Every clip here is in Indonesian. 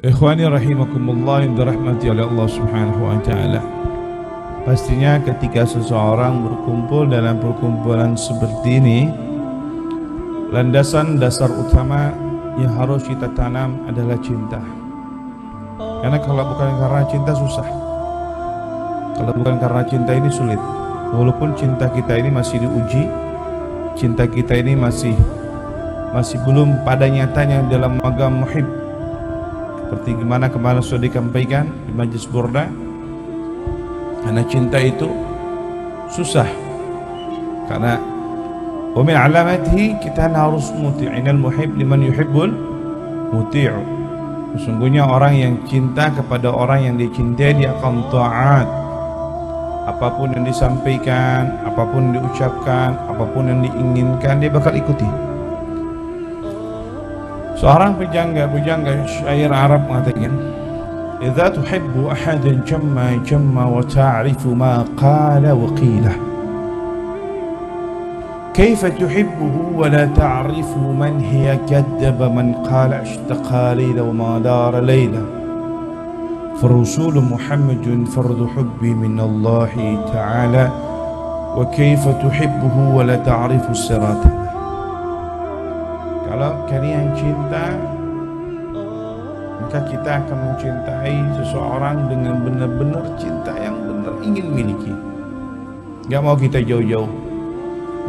Ikhwani rahimakumullah yang dirahmati oleh Allah Subhanahu wa taala. Pastinya ketika seseorang berkumpul dalam perkumpulan seperti ini, landasan dasar utama yang harus kita tanam adalah cinta. Karena kalau bukan karena cinta susah. Kalau bukan karena cinta ini sulit. Walaupun cinta kita ini masih diuji, cinta kita ini masih belum pada nyatanya dalam magam muhib. Seperti gimana kemarin sudah dikampaikan di Majlis Burda, karena cinta itu susah. Karena wa min alamatihi kita harus muti'inal muhib liman yuhibbul muti'u. Sesungguhnya orang yang cinta kepada orang yang dicintai dia akan taat. Apapun yang disampaikan, apapun yang diucapkan, apapun yang diinginkan dia bakal ikuti. Seorang pujangga syair Arab mengatakan, "Idza tuhibbu ahadan jamma wa ta'rifu ma qala wa qila. Kaifa tuhibbuhu wa la ta'rifu man hiya kadzaba man qala ishtaqa layla wa ma dara layla. Farusul Muhammadun fardu hubbi min Allah ta'ala wa kaifa tuhibbuhu wa la ta'rifu sirata." Kalau kalian cinta, maka kita akan mencintai seseorang dengan benar-benar cinta yang benar ingin miliki. Gak mau kita jauh-jauh,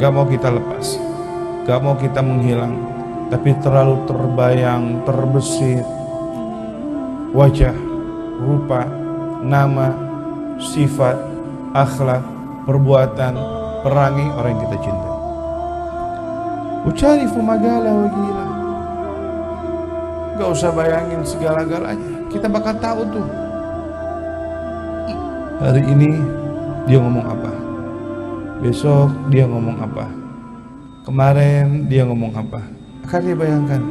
gak mau kita lepas, gak mau kita menghilang, tapi terlalu terbayang, terbesit wajah, rupa, nama, sifat, akhlak, perbuatan, perangai orang yang kita cintai. Ucarifu magala wa gila. Gak usah bayangin segala-galanya, kita bakal tahu tuh hari ini dia ngomong apa, besok dia ngomong apa, kemarin dia ngomong apa. Akan dia bayangkan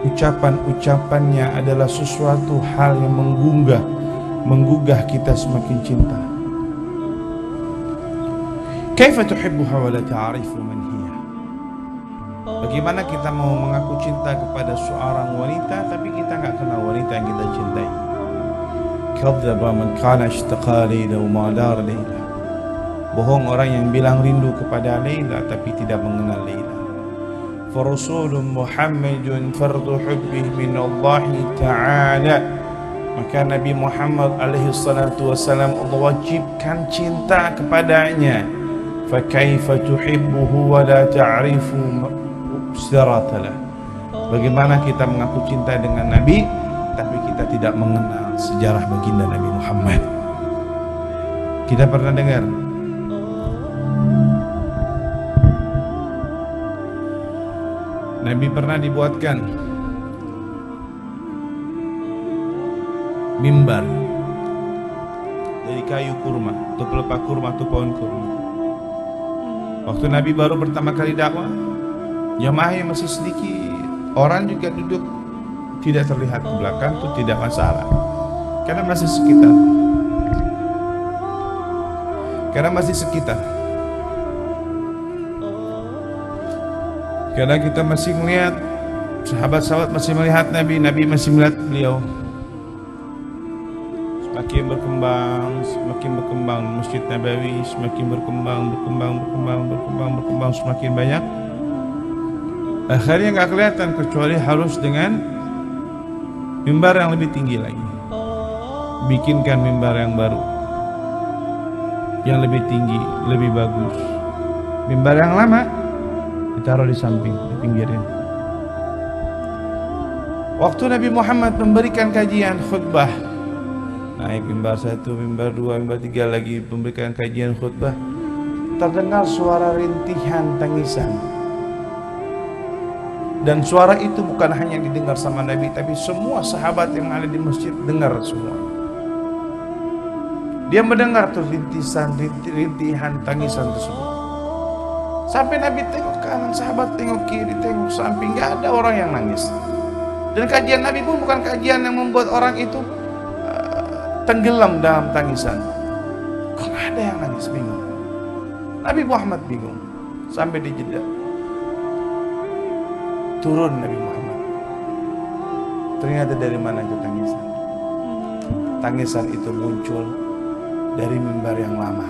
ucapan-ucapannya adalah sesuatu hal yang menggugah kita semakin cinta. Kaifa tuhibbuha wa la ta'rifu man hiya. Bagaimana kita mau mengaku cinta kepada seorang wanita tapi kita enggak kenal wanita yang kita cintai. Kadzdzaba man qala ishtaqa layla wa ma dara layla. Bohong orang yang bilang rindu kepada Laila tapi tidak mengenal Laila. Fa rasulun Muhammadun fardu hubbi min Allah ta'ala. Maka Nabi Muhammad alaihi salatu wasalam Allah wajibkan cinta kepadanya. فَكَيْفَ تُحِبُّهُ وَلَا تَعْرِفُ سِرَاتَ لَهُ. Bagaimana kita mengaku cinta dengan Nabi tapi kita tidak mengenal sejarah baginda Nabi Muhammad. Kita pernah dengar Nabi pernah dibuatkan mimbar dari kayu kurma atau pelepah kurma atau pohon kurma. Waktu Nabi baru pertama kali dakwah, jamaahnya masih sedikit, orang juga duduk tidak terlihat ke belakang, itu tidak masalah, karena masih sekitar. Karena kita masih melihat sahabat-sahabat masih melihat Nabi masih melihat beliau. Semakin berkembang Masjid Nabawi, semakin berkembang, semakin banyak. Akhirnya nggak kelihatan kecuali harus dengan mimbar yang lebih tinggi lagi. Bikinkan mimbar yang baru, yang lebih tinggi, lebih bagus. Mimbar yang lama ditaruh di samping, di pinggirin. Waktu Nabi Muhammad memberikan kajian khutbah, naik mimbar 1, mimbar 2, mimbar 3 lagi memberikan kajian khutbah, terdengar suara rintihan tangisan. Dan suara itu bukan hanya didengar sama Nabi, tapi semua sahabat yang ada di masjid dengar semua. Dia mendengar tuh rintihan tangisan tersebut. Sampai Nabi tengok kanan, sahabat tengok kiri, tengok samping, gak ada orang yang nangis. Dan kajian Nabi pun bukan kajian yang membuat orang itu tenggelam dalam tangisan. Kok ada yang nangis, bingung. Nabi Muhammad bingung. Sampai di jeda turun Nabi Muhammad. Ternyata dari mana itu tangisan? Tangisan itu muncul dari mimbar yang lama.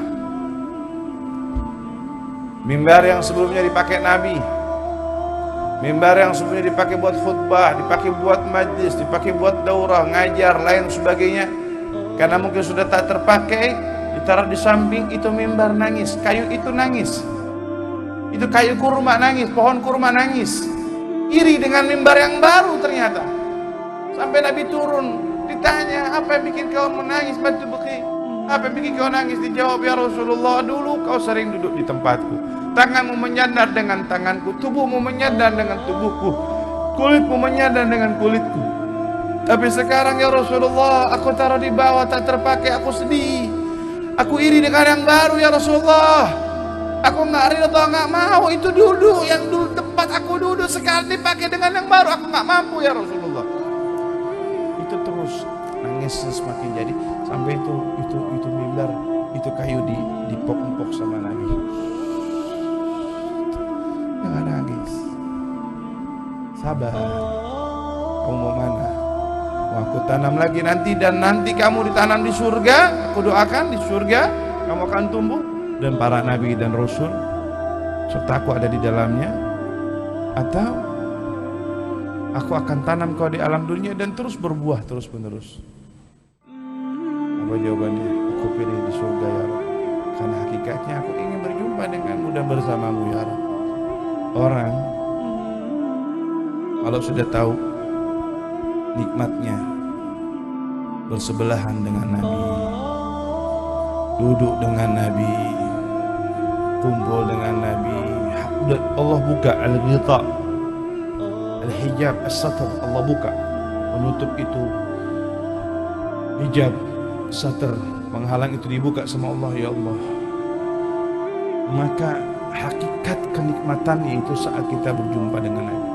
Mimbar yang sebelumnya dipakai Nabi, mimbar yang sebelumnya dipakai buat khutbah, dipakai buat majlis, dipakai buat daurah, ngajar, lain sebagainya. Karena mungkin sudah tak terpakai, ditaruh di samping, itu mimbar nangis, kayu itu nangis. Itu kayu kurma nangis, pohon kurma nangis. Iri dengan mimbar yang baru ternyata. Sampai Nabi turun, ditanya, apa yang bikin kau menangis? Batu beki. Apa yang bikin kau nangis? Dijawab, ya Rasulullah, dulu kau sering duduk di tempatku. Tanganmu menyandar dengan tanganku, tubuhmu menyandar dengan tubuhku, kulitmu menyandar dengan kulitku. Tapi sekarang ya Rasulullah, aku taruh di bawah tak terpakai, aku sedih. Aku iri dengan yang baru ya Rasulullah. Aku nggak ridho, nggak mau itu duduk yang dulu tempat aku duduk sekarang dipakai dengan yang baru. Aku nggak mampu ya Rasulullah. Itu terus nangisnya semakin jadi sampai itu mimbar, itu kayu dipok-pok sama Nabi. Jangan nangis, sabar. Kamu mau mana? Mau aku tanam lagi nanti, dan nanti kamu ditanam di surga. Aku doakan di surga kamu akan tumbuh, dan para nabi dan rasul serta aku ada di dalamnya. Atau aku akan tanam kau di alam dunia dan terus berbuah terus menerus. Apa jawabannya? Aku pilih di surga ya Rabb, karena hakikatnya aku ingin berjumpa denganmu dan bersamamu ya Rabb. Orang kalau sudah tahu nikmatnya bersebelahan dengan Nabi, duduk dengan Nabi, kumpul dengan Nabi, Allah buka al-ghita, al-hijab, as-satr, Allah buka, menutup itu hijab, satr, menghalang itu dibuka sama Allah, ya Allah. Maka hakikat kenikmatan yaitu saat kita berjumpa dengan Nabi.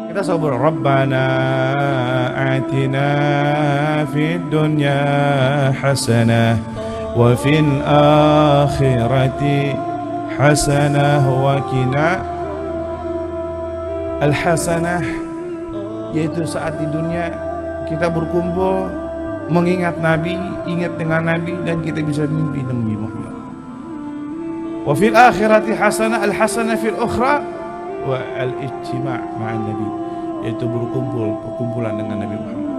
Kita selalu Rabbana atina fid dunya hasanah wa fil akhirati hasanah wa qina al-hasanah, yaitu saat di dunia kita berkumpul mengingat Nabi, ingat dengan Nabi, dan kita bisa mimpi Nabi Muhammad. Wa fil akhirati hasanah, al-hasanah fil ukhra wa al-ijtima' ma'an Nabi, yaitu perkumpulan dengan Nabi Muhammad.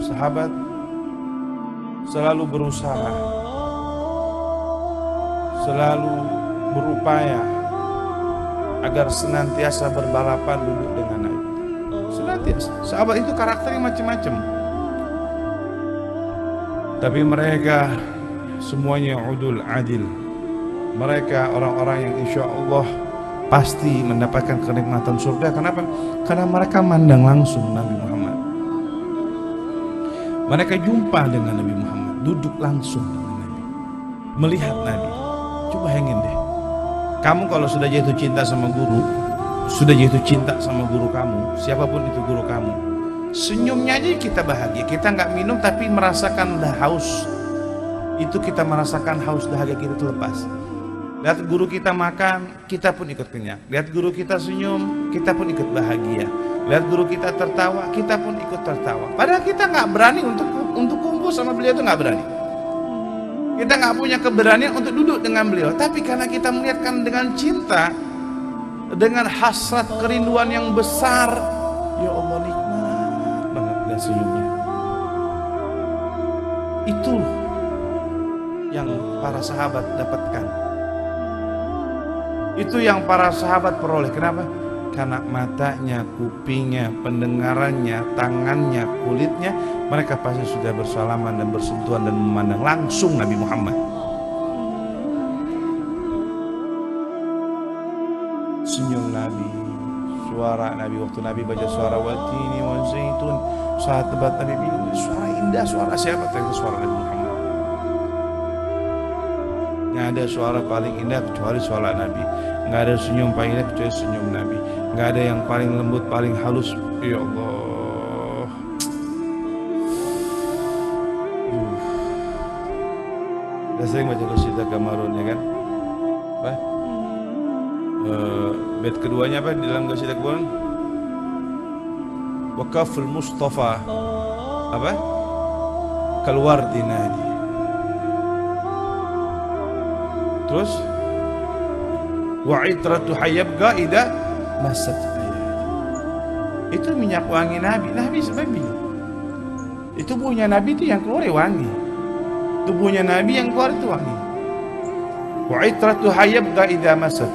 Sahabat selalu berusaha, selalu berupaya agar senantiasa berbalapan duduk dengan Nabi. Senantiasa. Sahabat itu karakternya macam-macam, tapi mereka semuanya udul adil. Mereka orang-orang yang insya Allah pasti mendapatkan kenikmatan surga. Kenapa? Karena mereka mandang langsung Nabi Muhammad. Mereka jumpa dengan Nabi Muhammad, duduk langsung dengan Nabi, melihat Nabi. Coba bayangin deh, kamu kalau sudah jatuh cinta sama guru, sudah jatuh cinta sama guru kamu, siapapun itu guru kamu, senyumnya aja kita bahagia. Kita nggak minum tapi merasakan haus, itu kita merasakan haus dahaga kita terlepas. Lihat guru kita makan, kita pun ikut kenyang. Lihat guru kita senyum, kita pun ikut bahagia. Lihat guru kita tertawa, kita pun ikut tertawa. Padahal kita nggak berani untuk kumpul sama beliau, itu nggak berani. Kita nggak punya keberanian untuk duduk dengan beliau. Tapi karena kita melihatkan dengan cinta, dengan hasrat kerinduan yang besar, ya Allah nikmat banget dan senyumnya. Itu yang para sahabat dapatkan. Itu yang para sahabat peroleh. Kenapa? Karena matanya, kupingnya, pendengarannya, tangannya, kulitnya, mereka pasti sudah bersalaman dan bersentuhan dan memandang langsung Nabi Muhammad. Senyum Nabi, suara Nabi waktu Nabi baca suara watini wa zaitun, saat debat Nabi bingung, suara indah, suara siapa? Itu suara Nabi Muhammad. Nggak ada suara paling indah kecuali suara Nabi. Nggak ada senyum paling indah kecuali senyum Nabi. Nggak ada yang paling lembut, paling halus. Ya Allah. Udah sering baca qasidah Kamarun ya kan? Bah? Bait keduanya apa di dalam qasidah kebun? Waqaful Mustafa apa? Kalwardi nadi. Terus wa itratu hayyabqa idza masat. Itu minyak wangi Nabi. Nabi sebabnya itu punya Nabi itu yang keluar wangi. Tubuhnya Nabi yang keluar itu wangi. Wa itratu hayyabqa idza masat.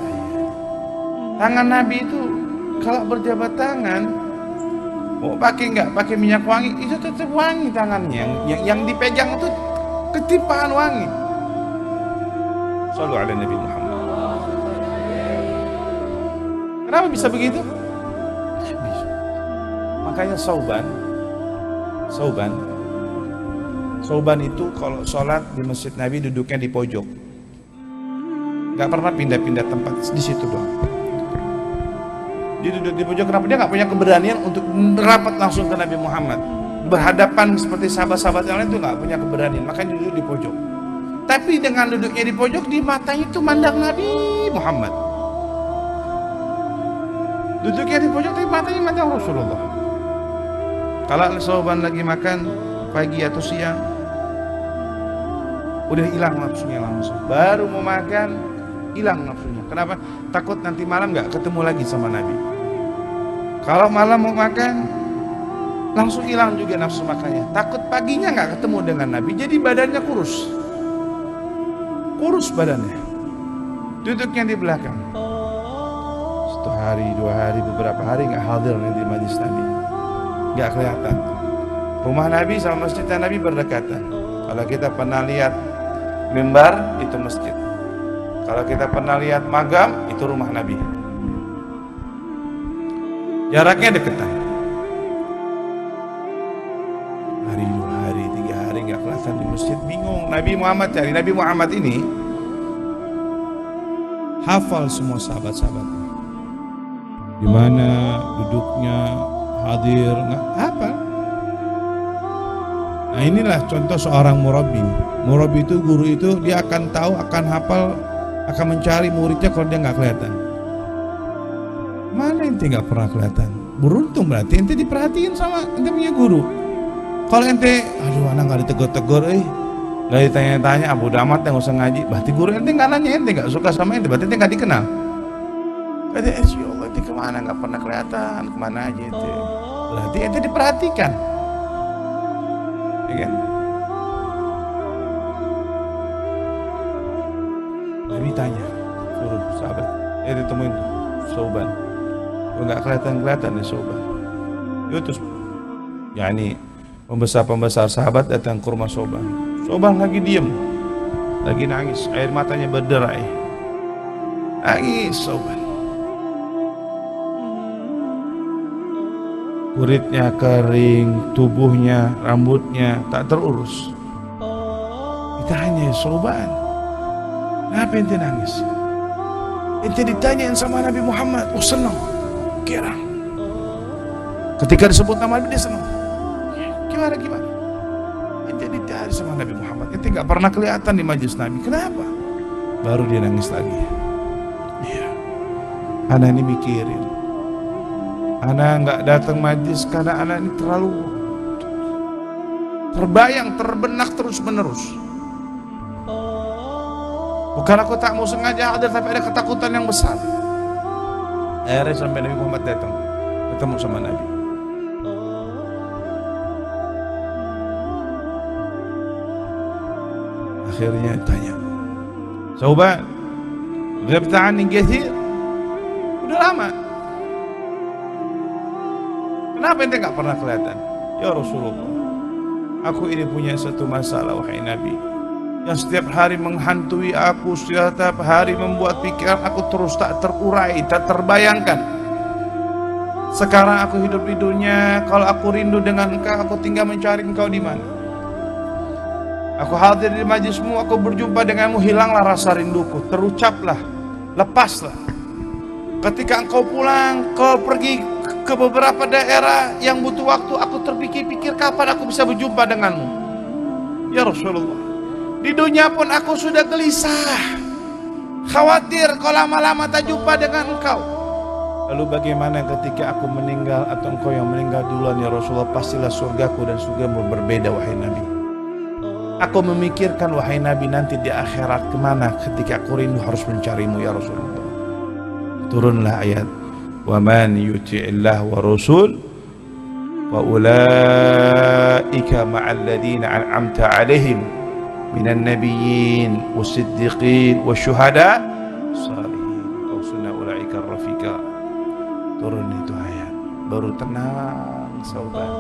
Tangan Nabi itu kalau berjabat tangan, mau pakai nggak pakai minyak wangi, itu tetap wangi tangannya. Yang dipegang itu ketimpaan wangi. Shallu ala Nabi Muhammad. Kenapa bisa begitu? Bisa. Makanya Sauban itu kalau sholat di masjid Nabi duduknya di pojok, nggak pernah pindah-pindah tempat, di situ doang. Dia duduk di pojok. Kenapa? Dia nggak punya keberanian untuk merapat langsung ke Nabi Muhammad, berhadapan seperti sahabat-sahabat yang lain, itu nggak punya keberanian, makanya duduk di pojok. Tapi dengan duduknya di pojok, di matanya itu mandang Nabi Muhammad. Duduknya di pojok, tapi matanya mandang Rasulullah. Kalau Sauban lagi makan pagi atau siang, udah hilang nafsunya langsung. Baru mau makan, hilang nafsunya. Kenapa? Takut nanti malam nggak ketemu lagi sama Nabi. Kalau malam mau makan, langsung hilang juga nafsu makannya. Takut paginya nggak ketemu dengan Nabi, jadi badannya kurus badannya. Duduknya di belakang. 1 hari, 2 hari, beberapa hari nggak hadir di majlis Nabi, nggak kelihatan. Rumah Nabi sama masjid Nabi berdekatan. Kalau kita pernah lihat mimbar, itu masjid. Kalau kita pernah lihat magam, itu rumah Nabi. Jaraknya deketan. Hari, 2 hari, 3 hari nggak kelihatan di masjid, bingung. Nabi Muhammad cari. Nabi Muhammad ini hafal semua sahabat-sahabatnya, di mana duduknya, hadir, nggak hafal. Nah inilah contoh seorang murabbi. Murabbi itu, guru itu, dia akan tahu, akan hafal, akan mencari muridnya kalau dia nggak kelihatan. Mana ente nggak pernah kelihatan? Beruntung berarti ente diperhatiin sama ente punya guru. Kalau ente, aduh anak nggak ditegur-tegur, nggak ditanya-tanya, abu damat yang usah ngaji, berarti guru ente nggak nanya, ente nggak suka sama ente, berarti ente nggak dikenal. Berarti ya Allah, ente kemana nggak pernah kelihatan, kemana aja ente? Berarti ente diperhatikan, ya kan? Nabi tanya, suruh sahabat, ditemuin Sauban. Nggak kelihatan di Sauban. Itu terus, yakni pembesar sahabat datang ke rumah Sauban. Sauban lagi diem, lagi nangis, air matanya berderai. Nangis Sauban. Kulitnya kering, tubuhnya, rambutnya tak terurus. Ditanya, Sauban, kenapa ente nangis? Ente ditanyain sama Nabi Muhammad. Oh senang, kira. Ketika disebut nama Nabi dia senang. Gimana? Ente ditanya sama Nabi Muhammad. Ente nggak pernah kelihatan di majlis Nabi. Kenapa? Baru dia nangis lagi. Iya. Anak ini mikirin. Anak nggak datang majlis karena anak ini terlalu terbayang, terbenak terus menerus. Bukan aku tak mau sengaja hadir, tapi ada ketakutan yang besar. Akhirnya sampai Nabi Muhammad datang, ketemu sama Nabi. Akhirnya tanya, Sauban, ghabta anni katsir? Udah lama. Kenapa ente gak pernah kelihatan? Ya Rasulullah, aku ini punya satu masalah, wahai Nabi, yang setiap hari menghantui aku, setiap hari membuat pikiran aku terus tak terurai, tak terbayangkan. Sekarang aku hidup di dunia, kalau aku rindu dengan engkau, aku tinggal mencari engkau di mana. Aku hadir di majlismu, aku berjumpa denganmu, hilanglah rasa rinduku, terucaplah, lepaslah. Ketika engkau pulang, kau pergi ke beberapa daerah yang butuh waktu, aku terpikir-pikir kapan aku bisa berjumpa denganmu. Ya Rasulullah, di dunia pun aku sudah gelisah. Khawatir kalau lama-lama tak jumpa dengan engkau. Lalu bagaimana ketika aku meninggal atau engkau yang meninggal duluan ya Rasulullah? Pastilah surgaku dan surgamu berbeda wahai Nabi. Aku memikirkan wahai Nabi nanti di akhirat kemana ketika aku rindu harus mencarimu ya Rasulullah. Turunlah ayat wa man yuti'illah wa rasul wa ulaika ma'al ladina an'amta alaihim minan nabiyyin wasiddiqin wasyuhada salihin wa sunna ulaika rafiqa. Turun itu ayat, baru tenang sauban,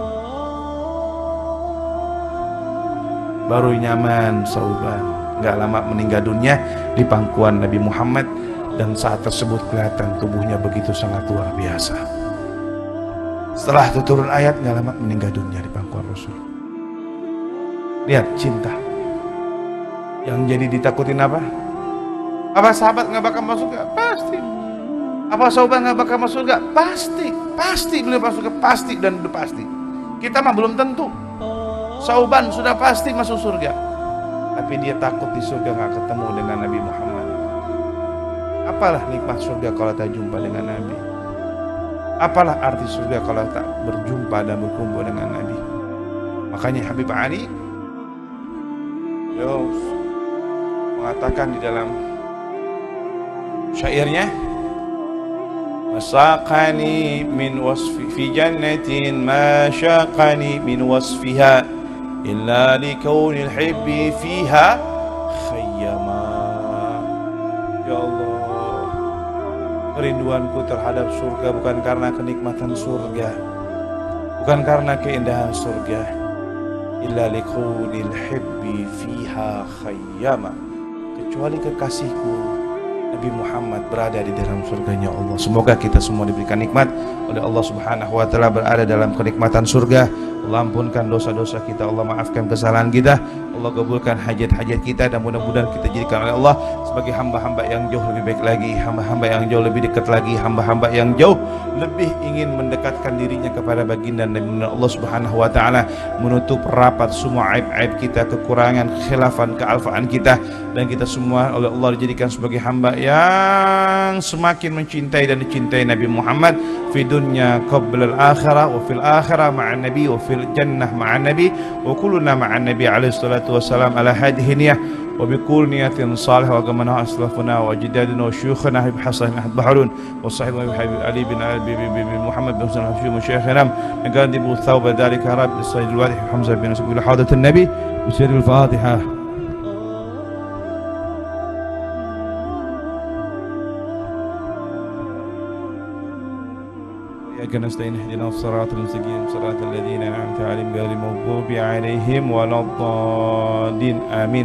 baru nyaman sauban. Gak lama meninggal dunia di pangkuan Nabi Muhammad, dan saat tersebut kelihatan tubuhnya begitu sangat luar biasa. Setelah itu turun ayat, gak lama meninggal dunia di pangkuan Rasul. Lihat cinta yang jadi ditakutin apa? Apa sahabat gak bakal masuk surga? Pasti. Apa sahabat gak bakal masuk surga? Pasti. Pasti beliau masuk surga, pasti dan udah pasti. Kita mah belum tentu. Sauban sudah pasti masuk surga, tapi dia takut di surga gak ketemu dengan Nabi Muhammad. Apalah nikmat surga kalau tak jumpa dengan Nabi? Apalah arti surga kalau tak berjumpa dan berkumpul dengan Nabi? Makanya Habib Ali beliau mengatakan di dalam syairnya, masaqani min wasfi fi jannatin ma syaqani min wasfiha illa likaunil hibbi fiha khayyama. Ya Allah, kerinduanku terhadap surga bukan karena kenikmatan surga, bukan karena keindahan surga, illa likaunil hibbi fiha khayyama, kecuali kekasihku Nabi Muhammad berada di dalam surganya Allah. Semoga kita semua diberikan nikmat oleh Allah Subhanahu wa taala berada dalam kenikmatan surga. Allah ampunkan dosa-dosa kita, Allah maafkan kesalahan kita, Allah kabulkan hajat-hajat kita, dan mudah-mudahan kita jadikan oleh Allah sebagai hamba-hamba yang jauh lebih baik lagi, hamba-hamba yang jauh lebih dekat lagi, hamba-hamba yang jauh lebih ingin mendekatkan dirinya kepada baginda Nabi Allah Subhanahu wa taala, menutup rapat semua aib-aib kita, kekurangan, khilafan, kealfaan kita, dan kita semua oleh Allah dijadikan sebagai hamba yang semakin mencintai dan dicintai Nabi Muhammad fi dunya qabla al-akhirah wa fil akhirah ma'an nabi wa fil jannah ma'an nabi wa kulluna ma'an nabi alaihi salatu wassalam ala hadhihi niyah wa bi kulli niyatin salihah wa gamana aslafuna wa ajdaduna wa syuyukhana Habib Hasan Ahmad Baharun wa sahibu Habib Ali bin Muhammad bin Hasan Hafiz masyayikhina naqadibu thawba dhalika rabb sayyid al-wadih Hamzah bin Sabila hawdat an-nabi bi sirr al-Fatihah. إياك نستعين اهدنا الصراط المستقيم صراط الذين أنعمت عليهم غير المغضوب عليهم ولا الضالين آمين.